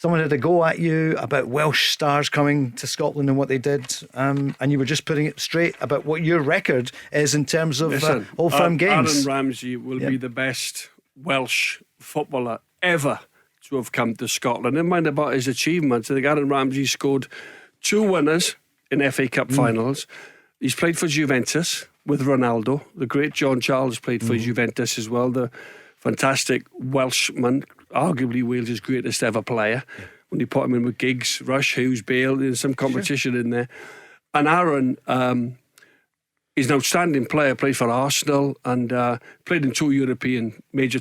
someone had a go at you about Welsh stars coming to Scotland and what they did, and you were just putting it straight about what your record is in terms of Old Firm games. Aaron Ramsay will be the best Welsh footballer ever to have come to Scotland. Never mind about his achievements. I think Aaron Ramsay scored 2 winners in FA Cup finals. He's played for Juventus with Ronaldo. The great John Charles played for Juventus as well. The fantastic Welshman, arguably Wales' greatest ever player. When you put him in with Giggs, Rush, Hughes, Bale, there's some competition in there. And Aaron is an outstanding player. Played for Arsenal and played in 2 European major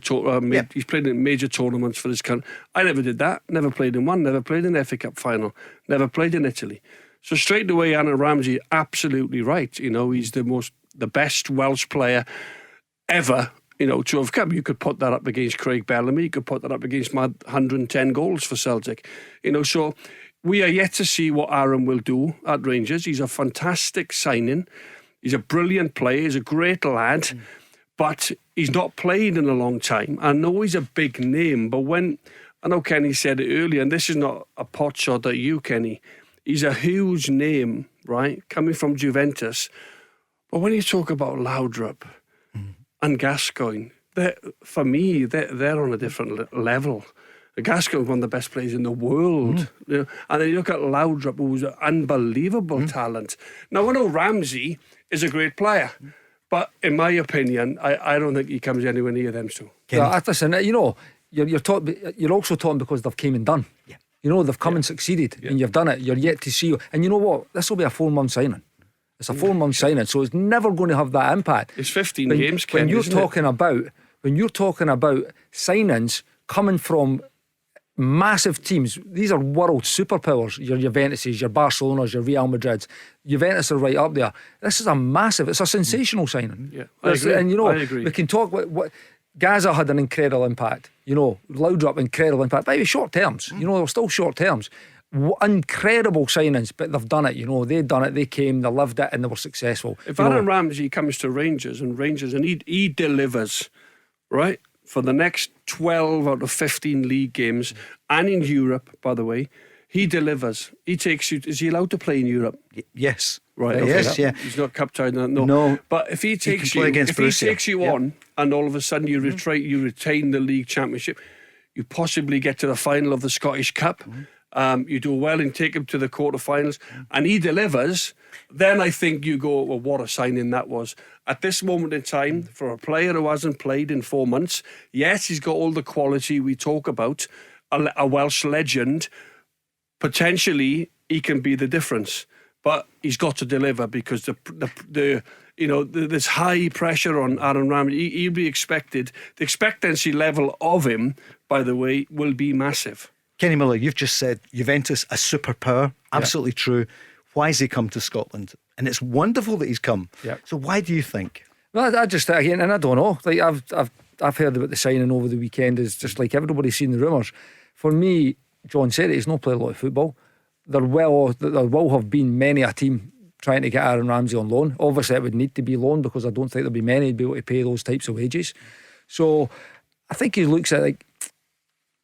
he's played in major tournaments for his country. I never did that. Never played in one. Never played in the FA Cup final. Never played in Italy. So straight away, Aaron Ramsay, absolutely right. You know, he's the best Welsh player ever, you know, to have come. You could put that up against Craig Bellamy. You could put that up against my 110 goals for Celtic. You know, so we are yet to see what Aaron will do at Rangers. He's a fantastic signing. He's a brilliant player. He's a great lad. But he's not played in a long time. I know he's a big name, but I know Kenny said it earlier, and this is not a pot shot at you, Kenny. He's a huge name, right, coming from Juventus. But when you talk about Laudrup and Gascoigne, for me, they're on a different level. Gascoigne's one of the best players in the world. You know? And then you look at Laudrup, who's an unbelievable talent. Now, I know Ramsay is a great player, but in my opinion, I don't think he comes anywhere near them two. Yeah, listen, you know, you're also talking because they've came and done. Yeah. You know, they've come and succeeded, and you've done it. You're yet to see. And you know what? This will be a 4-month signing. It's a 4-month signing, so it's never going to have that impact. It's 15 games, Ken, when you're talking about signings coming from massive teams, these are world superpowers. Your Juventuses, your Barcelonas, your Real Madrids. Juventus are right up there. This is it's a sensational signing. Yeah, I agree. And you know, I agree. we can talk about what Gaza had an incredible impact. You know, Laudrup, incredible impact. But it was short terms. You know, they were still short terms. Incredible signings, but they've done it. You know, they've done it. They came, they lived it, and they were successful. If Aaron Ramsay comes to Rangers and he delivers, right, for the next 12 out of 15 league games, and in Europe, by the way, he delivers. He takes you. Is he allowed to play in Europe? Yes. Right. Okay, yes. Yeah. He's not cup tied. No. No. But if he takes you, Borussia. on, and all of a sudden you retain the league championship, you possibly get to the final of the Scottish Cup. You do well and take him to the quarterfinals, and he delivers. Then I think you go, well, what a signing that was. At this moment in time, for a player who hasn't played in 4 months, yes, he's got all the quality we talk about. A Welsh legend. Potentially, he can be the difference, but he's got to deliver because there's high pressure on Aaron Ramsay. He'll be expected. The expectancy level of him, by the way, will be massive. Kenny Miller, you've just said Juventus a superpower. Absolutely true. Why has he come to Scotland? And it's wonderful that he's come. So why do you think? Well, I just again, and I don't know. Like I've heard about the signing over the weekend. Is just like everybody's seen the rumours. For me, John said it, he's not played a lot of football. There will have been many a team trying to get Aaron Ramsay on loan. Obviously it would need to be loan because I don't think there'll be many who'd be able to pay those types of wages. So I think he looks at like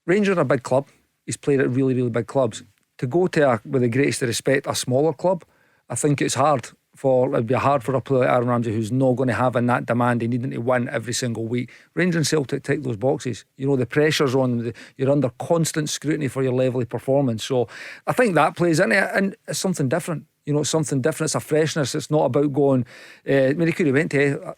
Rangers are a big club. He's played at really, really big clubs. To go to, with the greatest respect, a smaller club, I think it'd be hard for a player like Aaron Ramsay who's not going to have in that demand and needing to win every single week. Rangers and Celtic tick those boxes. You know, the pressure's on them. You're under constant scrutiny for your level of performance. So I think that plays into it, and it's something different. You know, it's something different. It's a freshness. It's not about going. I mean, he could have went to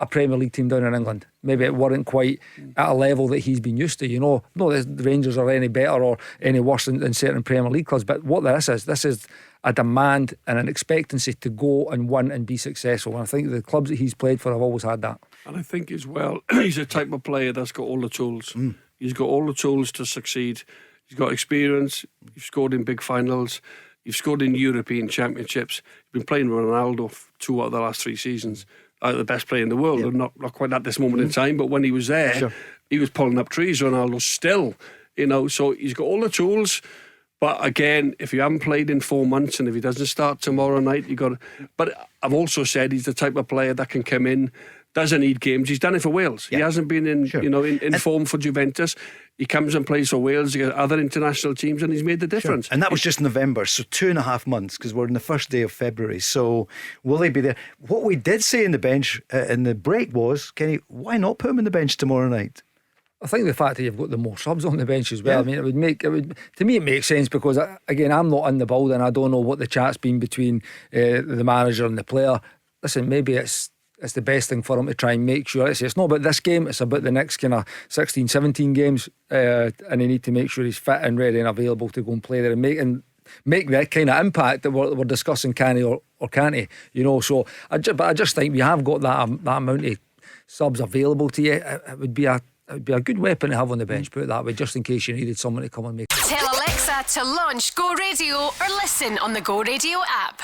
a Premier League team down in England. Maybe it weren't quite at a level that he's been used to. You know, not that the Rangers are any better or any worse than certain Premier League clubs, but what this is a demand and an expectancy to go and win and be successful. And I think the clubs that he's played for have always had that. And I think as well, he's a type of player that's got all the tools. He's got all the tools to succeed. He's got experience. He's scored in big finals. You've scored in European championships. You've been playing with Ronaldo 2 out of the last 3 seasons. The best player in the world. Yep. Not quite at this moment in time, but when he was there, he was pulling up trees. Ronaldo still, you know. So he's got all the tools. But again, if you haven't played in 4 months and if he doesn't start tomorrow night, you got. But I've also said he's the type of player that can come in doesn't need games. He's done it for Wales. He hasn't been in in form for Juventus. He comes and plays for Wales against other international teams, and he's made the difference. And that was just November, so 2.5 months, because we're in the first day of February. So will he be there? What we did say in the bench in the break was, Kenny, why not put him on the bench tomorrow night? I think the fact that you've got the more subs on the bench as well. I mean, to me it makes sense, because again, I'm not in the building. I don't know what the chat's been between the manager and the player. Listen, maybe it's the best thing for him to try and make sure. It's not about this game, it's about the next kind of 16, 17 games, and they need to make sure he's fit and ready and available to go and play there and make that kind of impact that we're discussing, can he or can't he? So but I just think we have got that amount of subs available to you. It would be a good weapon to have on the bench, put it that way, just in case you needed someone to come and make. Tell Alexa to launch Go Radio or listen on the Go Radio app.